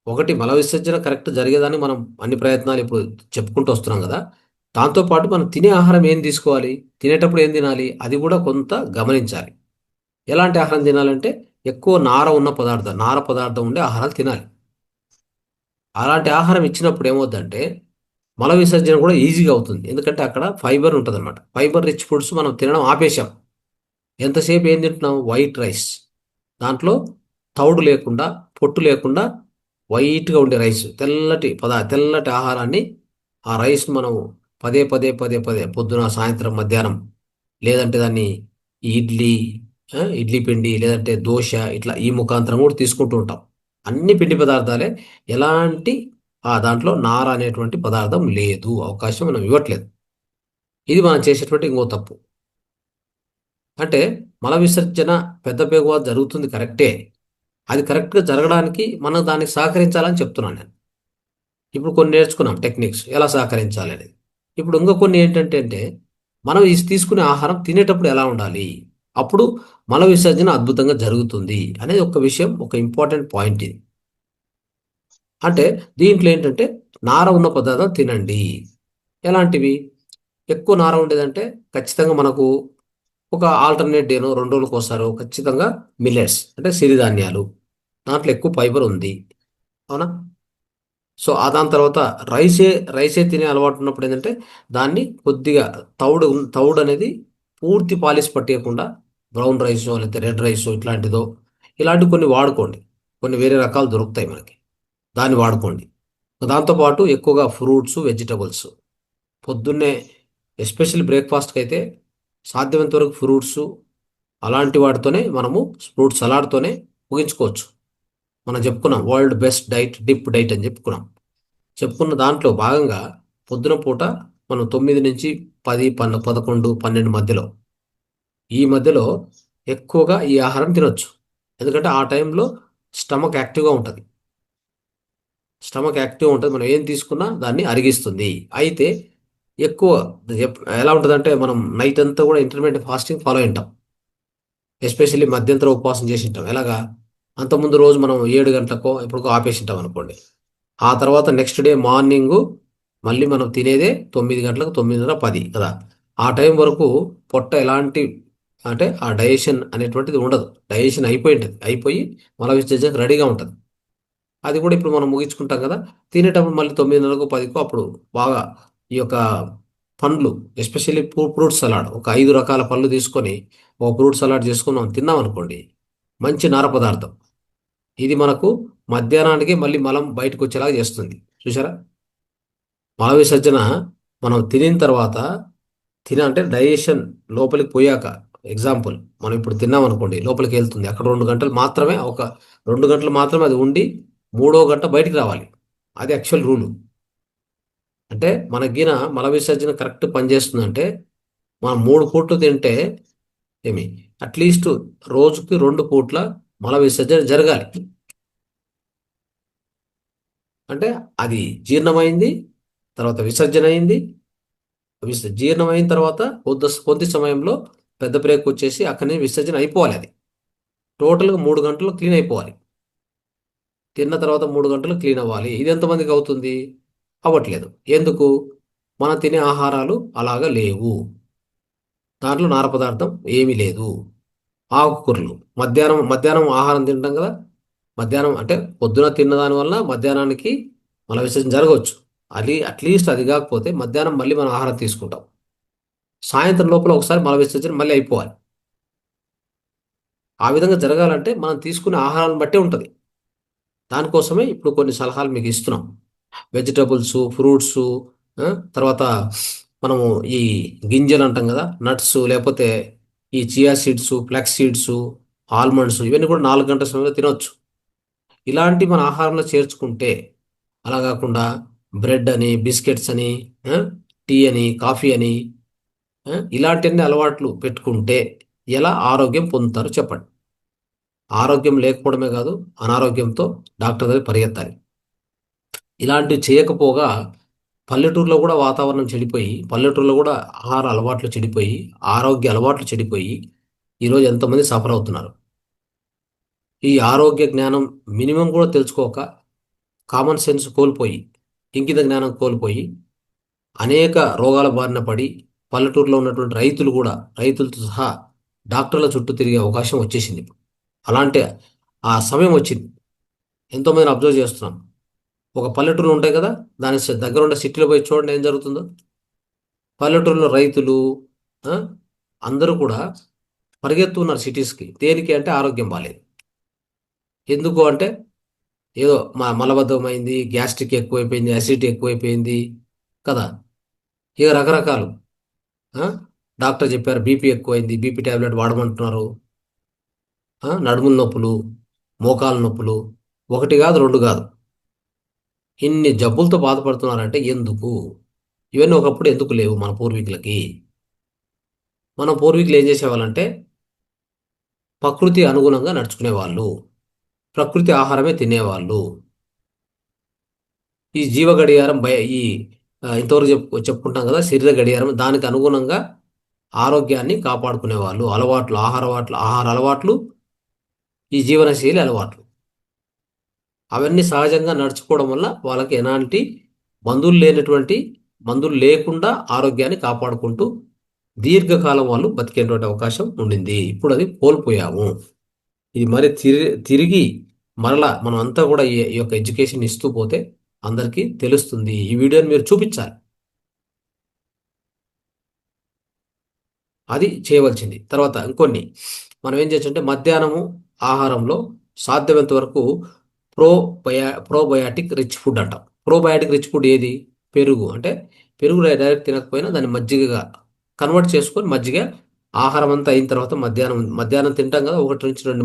ఒకటి మల విసర్జన కరెక్ట్ జరిగేదాన్ని మనం అన్ని ప్రయత్నాలు ఇప్పుడు చెప్పుకుంటూ వస్తున్నాం కదా. దాంతోపాటు మనం తినే ఆహారం ఏం తీసుకోవాలి, తినేటప్పుడు ఏం తినాలి, అది కూడా కొంత గమనించాలి. ఎలాంటి ఆహారం తినాలంటే ఎక్కువ నార పదార్థం ఉండే ఆహారాలు తినాలి. అలాంటి ఆహారం ఇచ్చినప్పుడు ఏమవుద్దంటే మల విసర్జన కూడా ఈజీగా అవుతుంది. ఎందుకంటే అక్కడ ఫైబర్ ఉంటుంది అనమాట. ఫైబర్ రిచ్ ఫుడ్స్ మనం తినడం ఆపేశాం. ఎంతసేపు ఏం తింటున్నాం? White rice. దాంట్లో తౌడు లేకుండా, పొట్టు లేకుండా వైట్గా ఉండే రైస్, తెల్లటి ఆహారాన్ని, ఆ రైస్ మనం పదే పదే పదే పదే పొద్దున, సాయంత్రం, మధ్యాహ్నం, లేదంటే దాన్ని ఇడ్లీ, ఇడ్లీ పిండి, లేదంటే దోశ, ఇట్లా ఈ ముఖాంతరం కూడా తీసుకుంటూ ఉంటాం. అన్ని పిండి పదార్థాలే. ఎలాంటి దాంట్లో నార అనేటువంటి పదార్థం లేదు, అవకాశం మనం ఇవ్వట్లేదు. ఇది మనం చేసేటువంటి ఇంకో తప్పు. అంటే మల విసర్జన పెద్ద పేగు వద్ద జరుగుతుంది కరెక్టే. అది కరెక్ట్గా జరగడానికి మనం దానికి సహకరించాలని చెప్తున్నాను నేను. ఇప్పుడు కొన్ని నేర్చుకున్నాం టెక్నిక్స్ ఎలా సహకరించాలి అనేది. ఇప్పుడు ఇంకా కొన్ని ఏంటంటే మనం తీసుకునే ఆహారం తినేటప్పుడు ఎలా ఉండాలి, అప్పుడు మల విసర్జన అద్భుతంగా జరుగుతుంది అనేది ఒక విషయం, ఒక ఇంపార్టెంట్ పాయింట్ ఇది. అంటే దీంట్లో ఏంటంటే నార ఉన్న పదార్థాలు తినండి. ఎలాంటివి? ఎక్కువ నార ఉండేదంటే ఖచ్చితంగా మనకు ఒక ఆల్టర్నేట్ డేనో 2 రోజులకు ఒకసారో ఖచ్చితంగా మిల్లెట్స్ అంటే సిరిధాన్యాలు, దాంట్లో ఎక్కువ ఫైబర్ ఉంది. అవునా? సో దాని తర్వాత రైసే రైసే తినే అలవాటు ఉన్నప్పుడు ఏంటంటే దాన్ని కొద్దిగా తౌడు అనేది పూర్తి పాలిష్ పట్టేయకుండా బ్రౌన్ రైసో లేకపోతే రెడ్ రైసో ఇట్లాంటిదో, ఇలాంటివి కొన్ని వాడుకోండి. కొన్ని వేరే రకాలు దొరుకుతాయి మనకి, దాన్ని వాడుకోండి. దాంతోపాటు ఎక్కువగా ఫ్రూట్స్, వెజిటబుల్స్ పొద్దున్నే, ఎస్పెషల్లీ బ్రేక్ఫాస్ట్కి అయితే సాధ్యమైనంత వరకు ఫ్రూట్స్ అలాంటి వాటితోనే మనము, ఫ్రూట్ సలాడ్తోనే ముగించుకోవచ్చు. మనం చెప్పుకున్నాం world best diet dip diet అని చెప్పుకున్న దాంట్లో భాగంగా పొద్దున పూట మనం 9 నుంచి 10, 11, 12 మధ్యలో, ఈ మధ్యలో ఎక్కువగా ఈ ఆహారం తినొచ్చు. ఎందుకంటే ఆ టైంలో స్టమక్ యాక్టివ్గా ఉంటుంది. మనం ఏం తీసుకున్నా దాన్ని అరిగిస్తుంది. అయితే ఎక్కువ ఎలా ఉంటుందంటే మనం నైట్ అంతా కూడా ఇంటర్మీడియట్ ఫాస్టింగ్ ఫాలో అయి ఉంటాం. ఎస్పెషల్లీ మధ్యంతర ఉపవాసం చేసి ఉంటాం. ఎలాగా? అంతకుముందు రోజు మనం 7 గంటలకో ఎప్పటికో ఆపేసి ఉంటాం అనుకోండి. ఆ తర్వాత నెక్స్ట్ డే మార్నింగు మళ్ళీ మనం తినేదే 9 గంటలకు, 9:30, 10 కదా. ఆ టైం వరకు పొట్ట ఎలాంటి, అంటే ఆ డైజెషన్ అనేటువంటిది ఉండదు. డైజెషన్ అయిపోయి ఉంటుంది. అయిపోయి మల విసర్జనకు రెడీగా ఉంటుంది. అది కూడా ఇప్పుడు మనం ముగించుకుంటాం కదా. తినేటప్పుడు మళ్ళీ 9:30కో, 10కో అప్పుడు బాగా ఈ యొక్క పండ్లు, ఎస్పెషల్లీ ఫ్రూట్ సలాడ్, ఒక 5 రకాల పళ్ళు తీసుకొని ఒక ఫ్రూట్ సలాడ్ చేసుకుని మనం తిన్నాం అనుకోండి, మంచి నార పదార్థం. ఇది మనకు మధ్యాహ్నానికి మళ్ళీ మలం బయటకు వచ్చేలాగా చేస్తుంది. చూసారా? మల విసర్జన మనం తినిన తర్వాత, అంటే డైజెషన్ లోపలికి పోయాక, ఎగ్జాంపుల్ మనం ఇప్పుడు తిన్నాం అనుకోండి, లోపలికి వెళ్తుంది. అక్కడ 2 గంటలు మాత్రమే అది ఉండి 3వ గంట బయటికి రావాలి. అది యాక్చువల్ రూలు. అంటే మనకిన మల విసర్జన కరెక్ట్ పనిచేస్తుందంటే మనం 3 పూట్లు తింటే ఏమి, అట్లీస్ట్ రోజుకి 2 పూట్ల మల విసర్జన జరగాలి. అంటే అది జీర్ణమైంది, తర్వాత విసర్జన అయింది. జీర్ణమైన తర్వాత కొద్ది సమయంలో పెద్ద బ్రేక్ వచ్చేసి అక్కడి విసర్జన అయిపోవాలి. అది టోటల్గా 3 గంటలు క్లీన్ అయిపోవాలి. తిన్న తర్వాత 3 గంటలు క్లీన్ అవ్వాలి. ఇది ఎంతమందికి అవుతుంది? అవ్వట్లేదు. ఎందుకు? మనం తినే ఆహారాలు అలాగా లేవు. దాంట్లో నార పదార్థం ఏమీ లేదు. ఆకుకూరలు మధ్యాహ్నం మధ్యాహ్నం ఆహారం తింటాం కదా. మధ్యాహ్నం అంటే పొద్దున తిన్న దాని వల్ల మధ్యాహ్నానికి మల విసర్జన జరగవచ్చు. అది అట్లీస్ట్ అది కాకపోతే మధ్యాహ్నం మళ్ళీ మనం ఆహారం తీసుకుంటాం. సాయంత్రం లోపల ఒకసారి మల విసర్జన మళ్ళీ అయిపోవాలి. ఆ విధంగా జరగాలంటే మనం తీసుకునే ఆహారాలను బట్టే ఉంటుంది. దానికోసమే ఇప్పుడు కొన్ని సలహాలు మీకు ఇస్తున్నాం. వెజిటబుల్స్, ఫ్రూట్స్, తర్వాత మనము ఈ గింజలు అంటాం కదా, నట్స్, లేకపోతే ఈ chia seeds, flax seeds, almonds, ఇవన్నీ కూడా 4 గంటల సమయంలో తినొచ్చు. ఇలాంటి మన ఆహారంలో చేర్చుకుంటే, అలా కాకుండా బ్రెడ్ అని, బిస్కెట్స్ అని, ఆ, టీ అని, కాఫీ అని, ఇలాంటివన్నీ అలవాట్లు పెట్టుకుంటే ఎలా ఆరోగ్యం పొందుతారో చెప్పండి. ఆరోగ్యం లేకపోవడమే కాదు, అనారోగ్యంతో డాక్టర్ దగ్గర పరిగెత్తాలి. ఇలాంటివి చేయకపోగా పల్లెటూరులో కూడా వాతావరణం చెడిపోయి, పల్లెటూరులో కూడా ఆహార అలవాట్లు చెడిపోయి, ఆరోగ్య అలవాట్లు చెడిపోయి ఈరోజు ఎంతమంది సఫర్ అవుతున్నారు. ఈ ఆరోగ్య జ్ఞానం మినిమం కూడా తెలుసుకోక కామన్ సెన్స్ కోల్పోయి, ఇంకిత జ్ఞానం కోల్పోయి అనేక రోగాల బారిన పడి పల్లెటూరులో ఉన్నటువంటి రైతులు కూడా, రైతులతో సహా డాక్టర్ల చుట్టూ తిరిగే అవకాశం వచ్చేసింది. అలాంటి ఆ సమయం వచ్చింది. ఎంతోమందిని అబ్జర్వ్ చేస్తున్నాం. ఒక పల్లెటూరు ఉంటాయి కదా, దాని దగ్గర ఉండే సిటీలో పోయి చూడండి ఏం జరుగుతుందో. పల్లెటూరులో రైతులు ఆ, అందరూ కూడా పరిగెత్తున్నారు సిటీస్కి. దేనికి అంటే ఆరోగ్యం బాలేదు. ఎందుకు అంటే ఏదో మలబద్ధకం అయింది, గ్యాస్ట్రిక్ ఎక్కువైపోయింది, అసిడిటీ ఎక్కువైపోయింది కదా, ఇక రకరకాలు. ఆ, డాక్టర్ చెప్పారు బీపీ ఎక్కువైంది, బీపీ టాబ్లెట్ వాడమంటున్నారు. నడుముల నొప్పులు, మోకాలు నొప్పులు, ఒకటి కాదు రెండు కాదు, ఇన్ని జబ్బులతో బాధపడుతున్నారంటే ఎందుకు? ఇవన్నీ ఒకప్పుడు ఎందుకు లేవు మన పూర్వీకులకి? మన పూర్వీకులు ఏం చేసేవాళ్ళంటే ప్రకృతి అనుగుణంగా నడుచుకునేవాళ్ళు, ప్రకృతి ఆహారమే తినేవాళ్ళు. ఈ జీవ గడియారం ఇంతవరకు చెప్పుకుంటాం కదా, శరీర గడియారం, దానికి అనుగుణంగా ఆరోగ్యాన్ని కాపాడుకునేవాళ్ళు. ఆహార అలవాట్లు, ఈ జీవనశైలి అలవాట్లు, అవన్నీ సహజంగా నడుచుకోవడం వల్ల వాళ్ళకి ఎలాంటి మందులు లేకుండా ఆరోగ్యాన్ని కాపాడుకుంటూ దీర్ఘకాలం వాళ్ళు బతికేటువంటి అవకాశం ఉండింది. ఇప్పుడు అది కోల్పోయాము. ఇది మరి తిరిగి మరలా మనం అంతా కూడా ఈ యొక్క ఎడ్యుకేషన్ ఇస్తూ పోతే అందరికీ తెలుస్తుంది. ఈ వీడియోని మీరు చూపించాలి. అది చేయవలసింది. తర్వాత ఇంకొన్ని మనం ఏం చేయొచ్చు అంటే మధ్యాహ్నము ఆహారంలో సాధ్యమైనంత వరకు ప్రోబయాటిక్ రిచ్ ఫుడ్ అంటాం. ప్రోబయాటిక్ రిచ్ ఫుడ్ ఏది? పెరుగు. అంటే పెరుగు డైరెక్ట్ తినకపోయినా దాన్ని మజ్జిగగా కన్వర్ట్ చేసుకొని, మజ్జిగ ఆహారం అంతా అయిన తర్వాత మధ్యాహ్నం తింటాం కదా, 1 నుంచి 2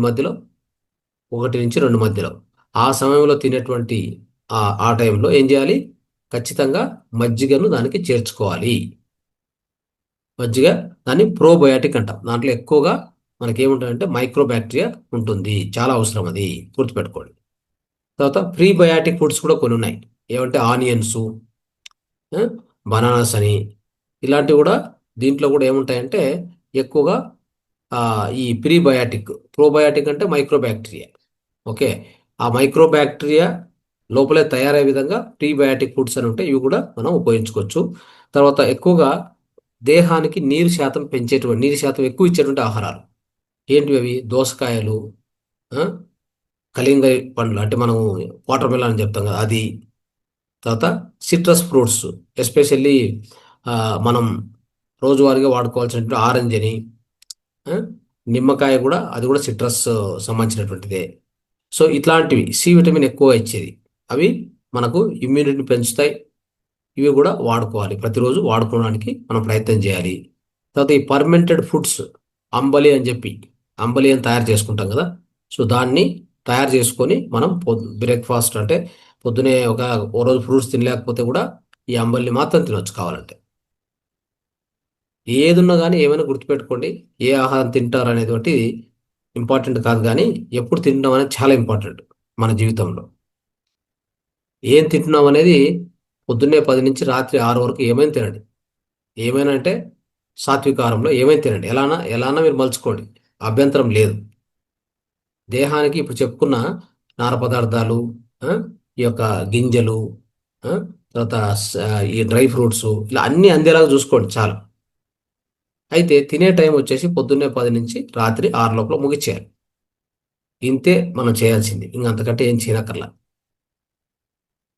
మధ్యలో ఆ సమయంలో తినేటువంటి ఆ టైంలో ఏం చేయాలి? ఖచ్చితంగా మజ్జిగను దానికి చేర్చుకోవాలి. మజ్జిగ, దాన్ని ప్రోబయాటిక్ అంటాం. దాంట్లో ఎక్కువగా మనకి ఏముంటుందంటే మైక్రోబ్యాక్టీరియా ఉంటుంది, చాలా అవసరం, అది గుర్తుపెట్టుకోండి. తర్వాత ప్రీబయాటిక్ ఫుడ్స్ కూడా కొన్ని ఉన్నాయి. ఏమంటే ఆనియన్స్, బనానాస్ అని, ఇలాంటివి కూడా దీంట్లో కూడా ఏముంటాయంటే ఎక్కువగా ఈ ప్రోబయాటిక్ అంటే మైక్రోబ్యాక్టీరియా. ఓకే, ఆ మైక్రోబ్యాక్టీరియా లోపలే తయారయ్యే విధంగా ప్రీబయాటిక్ ఫుడ్స్ అని ఉంటాయి. ఇవి కూడా మనం ఉపయోగించుకోవచ్చు. తర్వాత ఎక్కువగా దేహానికి నీరు శాతం ఎక్కువ ఇచ్చేటువంటి ఆహారాలు ఏంటివి? అవి దోసకాయలు, ఆ, కలింగ పండ్లు, అంటే మనం వాటర్ మెలన్ అని చెప్తాం కదా, అది. తర్వాత సిట్రస్ ఫ్రూట్స్, ఎస్పెషల్లీ మనం రోజువారీగా వాడుకోవాల్సినటువంటి ఆరెంజ్ అని, ఆ, నిమ్మకాయ కూడా, అది కూడా సిట్రస్ సంబంధించినటువంటిదే. సో ఇట్లాంటివి సి విటమిన్ ఎక్కువ ఇచ్చేది, అవి మనకు ఇమ్యూనిటీని పెంచుతాయి. ఇవి కూడా వాడుకోవాలి, ప్రతిరోజు వాడుకోవడానికి మనం ప్రయత్నం చేయాలి. తర్వాత ఈ పర్మెంటెడ్ ఫుడ్స్, అంబలి అని తయారు చేసుకుంటాం కదా, సో దాన్ని తయారు చేసుకొని మనం బ్రేక్ఫాస్ట్ అంటే పొద్దునే ఓ రోజు ఫ్రూట్స్ తినలేకపోతే కూడా ఈ అంబలిని మాత్రం తినొచ్చు కావాలంటే. ఏదున్నా కానీ ఏమైనా గుర్తుపెట్టుకోండి, ఏ ఆహారం తింటారు అనేది ఇంపార్టెంట్ కాదు, కానీ ఎప్పుడు తింటాం అనేది చాలా ఇంపార్టెంట్ మన జీవితంలో. ఏం తింటున్నాం అనేది పొద్దున్నే 10 నుంచి రాత్రి 6 వరకు ఏమైనా తినండి. ఏమైనా అంటే సాత్వికారంలో ఏమైనా తినండి, ఎలానా మీరు మలుచుకోండి, అభ్యంతరం లేదు. దేహానికి ఇప్పుడు చెప్పుకున్న నార పదార్థాలు, ఆ, ఈ యొక్క గింజలు, ఆ, తర్వాత ఈ డ్రై ఫ్రూట్స్, ఇలా అన్నీ అందేలాగా చూసుకోండి చాలు. అయితే తినే టైం వచ్చేసి పొద్దున్నే 10 నుంచి రాత్రి 6 లోపల ముగిచ్చేయాలి. ఇంతే మనం చేయాల్సింది, ఇంకంతకంటే ఏం చేయనక్కర్లా.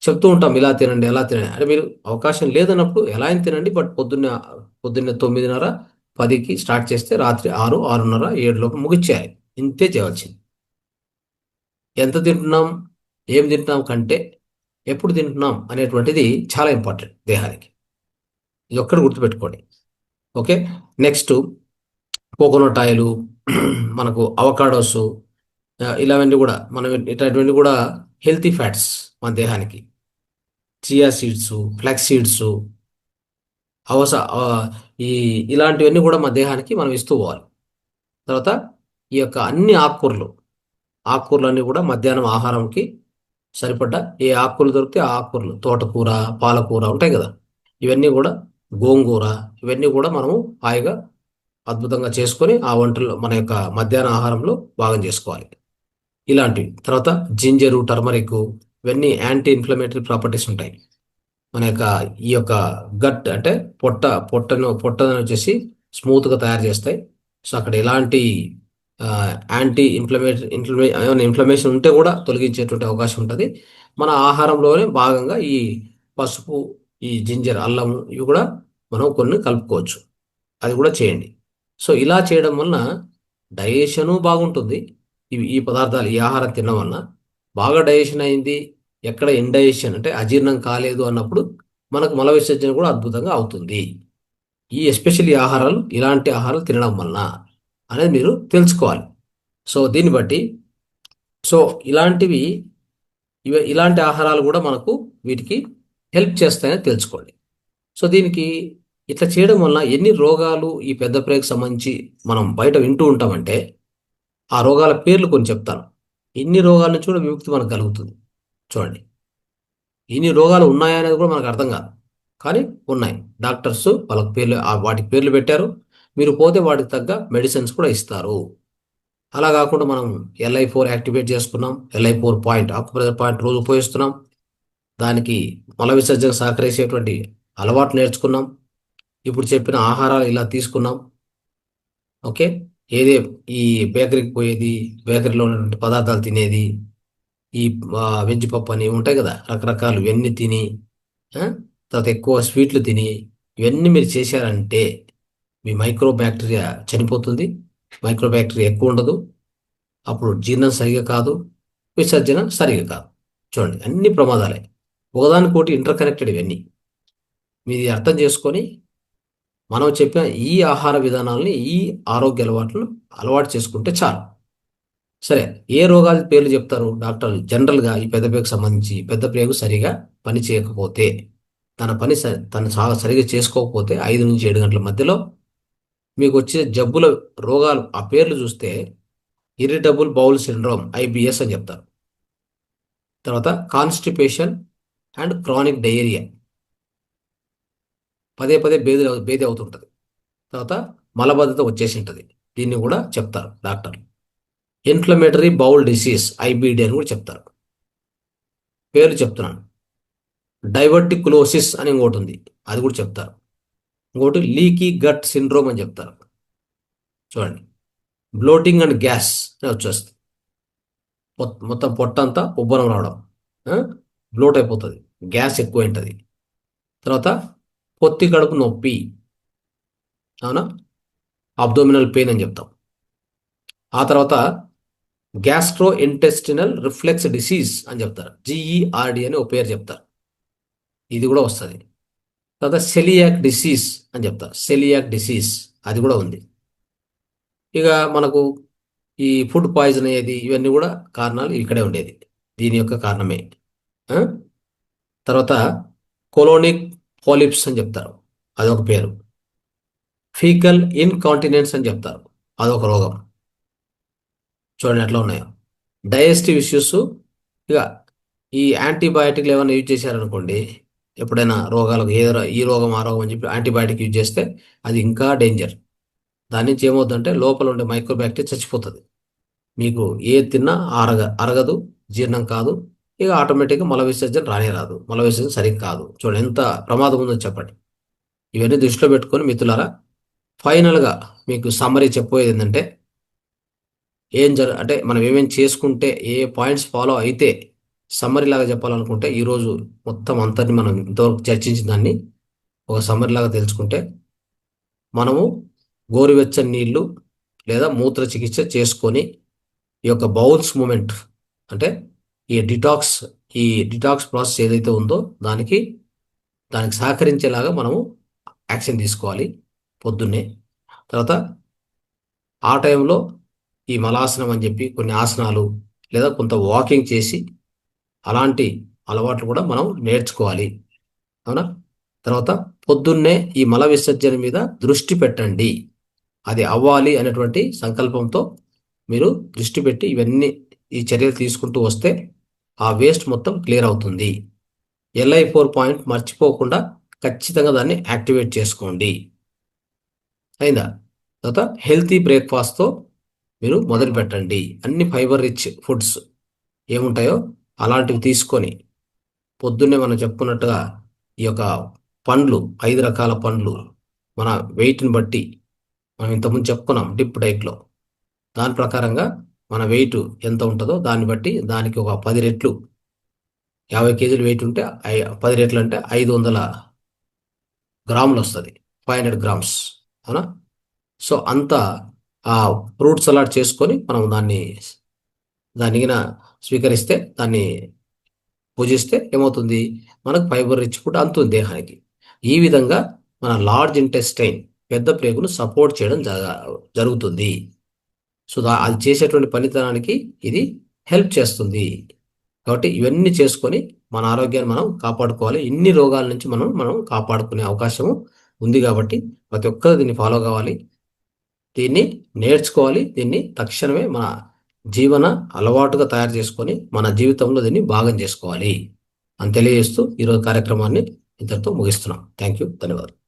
చెప్తూ ఉంటాం ఇలా తినండి ఎలా తినండి అంటే, మీరు అవకాశం లేదన్నప్పుడు ఎలా అయినా తినండి, బట్ పొద్దున్నే 9:30 10కి స్టార్ట్ చేస్తే రాత్రి 6 6:30 7 లోపు ముగిచ్చేయాలి. ఇంతే చేయవలసింది. ఎంత తింటున్నాం, ఏం తింటున్నాం కంటే ఎప్పుడు తింటున్నాం అనేటువంటిది చాలా ఇంపార్టెంట్ దేహానికి. ఇది ఒక్కటి గుర్తుపెట్టుకోండి. ఓకే, నెక్స్ట్ కోకోనట్ ఆయిల్, మనకు అవకాడోస్, ఇలాంటివి కూడా ఇట్లాంటివన్నీ కూడా హెల్తీ ఫ్యాట్స్ మన దేహానికి. చియా సీడ్స్, ఫ్లాక్స్ సీడ్స్, అవస ఆ, ఈ ఇలాంటివన్నీ కూడా మన దేహానికి మనం ఇస్తూ పోవాలి. తర్వాత ఈ యొక్క అన్ని ఆకుకూరలన్నీ కూడా మధ్యాహ్నం ఆహారంకి సరిపడ్డ ఏ ఆకుకూరలు దొరికితే ఆ ఆకుకూరలు, తోటకూర, పాలకూర ఉంటాయి కదా, ఇవన్నీ కూడా, గోంగూర, ఇవన్నీ కూడా మనము హాయిగా అద్భుతంగా చేసుకొని ఆ వంటలు మన యొక్క మధ్యాహ్న ఆహారంలో భాగం చేసుకోవాలి. ఇలాంటివి. తర్వాత జింజరు, టర్మరిక్, ఇవన్నీ యాంటీ ఇన్ఫ్లమేటరీ ప్రాపర్టీస్ ఉంటాయి. మన యొక్క ఈ యొక్క గట్ అంటే పొట్టను వచ్చేసి స్మూత్గా తయారు చేస్తాయి. సో అక్కడ ఎలాంటి యాంటీ ఇన్ఫ్లమేషన్ ఉంటే కూడా తొలగించేటువంటి అవకాశం ఉంటుంది. మన ఆహారంలోనే భాగంగా ఈ పసుపు, ఈ జింజర్, అల్లము ఇవి కూడా మనం కొన్ని కలుపుకోవచ్చు. అది కూడా చేయండి. సో ఇలా చేయడం వలన డైజెషను బాగుంటుంది. ఈ పదార్థాలు ఈ ఆహారం తినడం వలన బాగా డైజెషన్ అయింది. ఎక్కడ ఇండైజెషన్ అంటే అజీర్ణం కాలేదు అన్నప్పుడు మనకు మల విసర్జన కూడా అద్భుతంగా అవుతుంది. ఈ ఎస్పెషల్లీ ఆహారాలు ఇలాంటి ఆహారాలు తినడం వలన అనేది మీరు తెలుసుకోవాలి. సో దీన్ని బట్టి సో ఇలాంటి ఆహారాలు కూడా మనకు వీటికి హెల్ప్ చేస్తాయని తెలుసుకోండి. సో దీనికి ఇట్లా చేయడం వలన ఎన్ని రోగాలు ఈ పెద్ద ప్రేగుకు సంబంధించి మనం బయట వింటూ ఉంటామంటే ఆ రోగాల పేర్లు కొన్ని చెప్తాను. ఎన్ని రోగాల నుంచి కూడా విముక్తి మనకు కలుగుతుంది. చూడండి, ఇన్ని రోగాలు ఉన్నాయా అనేది కూడా మనకు అర్థం కాదు, కానీ ఉన్నాయి. డాక్టర్స్ వాళ్ళకి పేర్లు వాటికి పేర్లు పెట్టారు. మీరు పోతే వాటికి తగ్గ మెడిసిన్స్ కూడా ఇస్తారు. అలా కాకుండా మనం LI4 యాక్టివేట్ చేసుకున్నాం, LI4 పాయింట్ ఆకుప్రెజర్ పాయింట్ రోజు ఉపయోగిస్తున్నాం. దానికి మల విసర్జన సహకరించేటువంటి అలవాటు నేర్చుకున్నాం. ఇప్పుడు చెప్పిన ఆహారాలు ఇలా తీసుకున్నాం. ఓకే, ఏదే ఈ బేకరీకి పోయేది, బేకరీలో ఉన్నటువంటి పదార్థాలు తినేది, ఈ వెజ్ పప్పు అని ఉంటాయి కదా రకరకాలు, ఇవన్నీ తిని తర్వాత ఎక్కువ స్వీట్లు తిని ఇవన్నీ మీరు చేశారంటే మీ మైక్రో బ్యాక్టీరియా చనిపోతుంది. మైక్రో బ్యాక్టీరియా ఎక్కువ ఉండదు. అప్పుడు జీర్ణం సరిగా కాదు, విసర్జన సరిగా కాదు. చూడండి, అన్ని ప్రమాదాలే, ఒకదానికోటి ఇంటర్ కనెక్టెడ్. ఇవన్నీ మీది అర్థం చేసుకొని మనం చెప్పిన ఈ ఆహార విధానాలని, ఈ ఆరోగ్య అలవాట్లను అలవాటు చేసుకుంటే చాలు. సరే, ఏ రోగాల పేర్లు చెప్తారు డాక్టర్లు? జనరల్గా ఈ పెద్ద ప్రేగుకు సంబంధించి పెద్ద ప్రేగు సరిగా పని చేయకపోతే, తను సరిగా చేసుకోకపోతే 5 నుంచి 7 గంటల మధ్యలో మీకు వచ్చే జబ్బుల రోగాలు ఆ పేర్లు చూస్తే ఇరిటబుల్ బౌల్ సిండ్రోమ్ IBS అని చెప్తారు. తర్వాత కాన్స్టిపేషన్ అండ్ క్రానిక్ డయేరియా, పదే పదే భేది అవుతుంటుంది. తర్వాత మలబద్ధత వచ్చేసి ఉంటుంది, దీన్ని కూడా చెప్తారు డాక్టర్లు. ఇన్ఫ్లమేటరీ బౌల్ డిసీజ్ IBD అని కూడా చెప్తారు. పేర్లు చెప్తున్నాను. డైవర్టికులోసిస్ అని ఇంకోటి ఉంది, అది కూడా చెప్తారు. ఇంకోటి లీకీ గట్ సిండ్రోమ్ అని చెప్తారు. చూడండి, బ్లోటింగ్ అండ్ గ్యాస్ అని వచ్చేస్తుంది. మొత్తం పొట్ట అంతా ఉబ్బరం రావడం, బ్లోట్ అయిపోతుంది, గ్యాస్ ఎక్కువ ఉంటుంది. తర్వాత పొత్తి కడుపు నొప్పి, అవునా, అబ్డోమినల్ పెయిన్ అని చెప్తాం. ఆ తర్వాత గ్యాస్ట్రో ఇంటెస్టినల్ రిఫ్లెక్స్ డిసీజ్ అని చెప్తారు, GERD అని ఒక పేరు చెప్తారు, ఇది కూడా వస్తుంది. తర్వాత సెలియాక్ డిసీజ్ అని చెప్తారు, సెలియాక్ డిసీజ్ అది కూడా ఉంది. ఇక మనకు ఈ ఫుడ్ పాయిజన్ అయ్యేది, ఇవన్నీ కూడా కారణాలు ఇక్కడే ఉండేది, దీని యొక్క కారణమే. తర్వాత కొలోనిక్ పాలిప్స్ అని చెప్తారు, అదొక పేరు. ఫీకల్ ఇన్కాంటినెన్స్ అని చెప్తారు, అదొక రోగం. చూడండి ఎట్లా ఉన్నాయో. డైజెస్టివ్ ఇష్యూస్, ఇక ఈ యాంటీబయాటిక్లు ఏమైనా యూజ్ చేశారనుకోండి, ఎప్పుడైనా రోగాలకు ఈ రోగం ఆ రోగం అని చెప్పి యాంటీబయాటిక్ యూజ్ చేస్తే అది ఇంకా డేంజర్. దాని నుంచి ఏమవుతుందంటే లోపల ఉండే మైక్రోబ్యాక్టీరియా చచ్చిపోతుంది. మీకు ఏది తిన్నా అరగదు, జీర్ణం కాదు. ఇక ఆటోమేటిక్గా మల విసర్జన రాదు, మల విసర్జన సరిగ్గా కాదు. చూడండి ఎంత ప్రమాదం ఉందో చెప్పండి. ఇవన్నీ దృష్టిలో పెట్టుకొని మిత్రులారా, ఫైనల్గా మీకు సమ్మరీ చెప్పబోయేది ఏంటంటే అంటే మనం ఏమేమి చేసుకుంటే, ఏ పాయింట్స్ ఫాలో అయితే, సమ్మరీ లాగా చెప్పాలనుకుంటే ఈరోజు మొత్తం అంతని మనం ఇంతవరకు చర్చించిన దాన్ని ఒక సమ్మరీ లాగా తెలుసుకుంటే, మనము గోరువెచ్చని నీళ్లు లేదా మూత్ర చికిత్స చేసుకొని ఈ యొక్క బౌల్స్ మూమెంట్ అంటే ఈ డిటాక్స్ ప్రాసెస్ ఏదైతే ఉందో దానికి సహకరించేలాగా మనము యాక్షన్ తీసుకోవాలి పొద్దున్నే. తర్వాత ఆ టైంలో ఈ మలాసనం అని చెప్పి కొన్ని ఆసనాలు లేదా కొంత వాకింగ్ చేసి అలాంటి అలవాట్లు కూడా మనం నేర్చుకోవాలి, అవునా. తర్వాత పొద్దున్నే ఈ మల విసర్జన మీద దృష్టి పెట్టండి, అది అవ్వాలి అనేటువంటి సంకల్పంతో మీరు దృష్టి పెట్టి ఇవన్నీ ఈ చర్యలు తీసుకుంటూ వస్తే ఆ వేస్ట్ మొత్తం క్లియర్ అవుతుంది. LI4 పాయింట్ మర్చిపోకుండా ఖచ్చితంగా దాన్ని యాక్టివేట్ చేసుకోండి, అయిందా. తర్వాత హెల్తీ బ్రేక్ఫాస్ట్తో మీరు మొదలు పెట్టండి. అన్ని ఫైబర్ రిచ్ ఫుడ్స్ ఏముంటాయో అలాంటివి తీసుకొని పొద్దున్నే మనం చెప్పుకున్నట్టుగా ఈ యొక్క పండ్లు 5 రకాల పండ్లు మన వెయిట్ని బట్టి మనం ఇంతకుముందు చెప్పుకున్నాం డిప్ డైట్లో. దాని ప్రకారంగా మన వెయిట్ ఎంత ఉంటుందో దాన్ని బట్టి దానికి ఒక 10 రెట్లు 50 కేజీలు వెయిట్ ఉంటే 10 రెట్లు అంటే 500 గ్రాములు వస్తుంది, 500 గ్రామ్స్. అవునా? సో అంత ఆ ఫ్రూట్ సలాడ్ చేసుకొని మనం దాన్ని గిన స్వీకరిస్తే, దాన్ని పూజిస్తే ఏమవుతుంది, మనకు ఫైబర్ రిచ్ ఫుడ్ అందుతుంది దేహానికి. ఈ విధంగా మన లార్జ్ ఇంటెస్టైన్ పెద్ద ప్రేగును సపోర్ట్ చేయడం జరుగుతుంది. సో అది చేసేటువంటి పనితనానికి ఇది హెల్ప్ చేస్తుంది. కాబట్టి ఇవన్నీ చేసుకొని మన ఆరోగ్యాన్ని మనం కాపాడుకోవాలి. ఇన్ని రోగాల నుంచి మనం కాపాడుకునే అవకాశం ఉంది. కాబట్టి ప్రతి ఒక్కరు దీన్ని ఫాలో కావాలి, దీన్ని నేర్చుకోవాలి, దీన్ని తక్షణమే మన జీవన అలవాటుగా తయారు చేసుకొని మన జీవితంలో దీన్ని భాగం చేసుకోవాలి అని తెలియజేస్తూ ఈరోజు కార్యక్రమాన్ని ఇంతటితో ముగిస్తున్నాం. థ్యాంక్ యూ, ధన్యవాదాలు.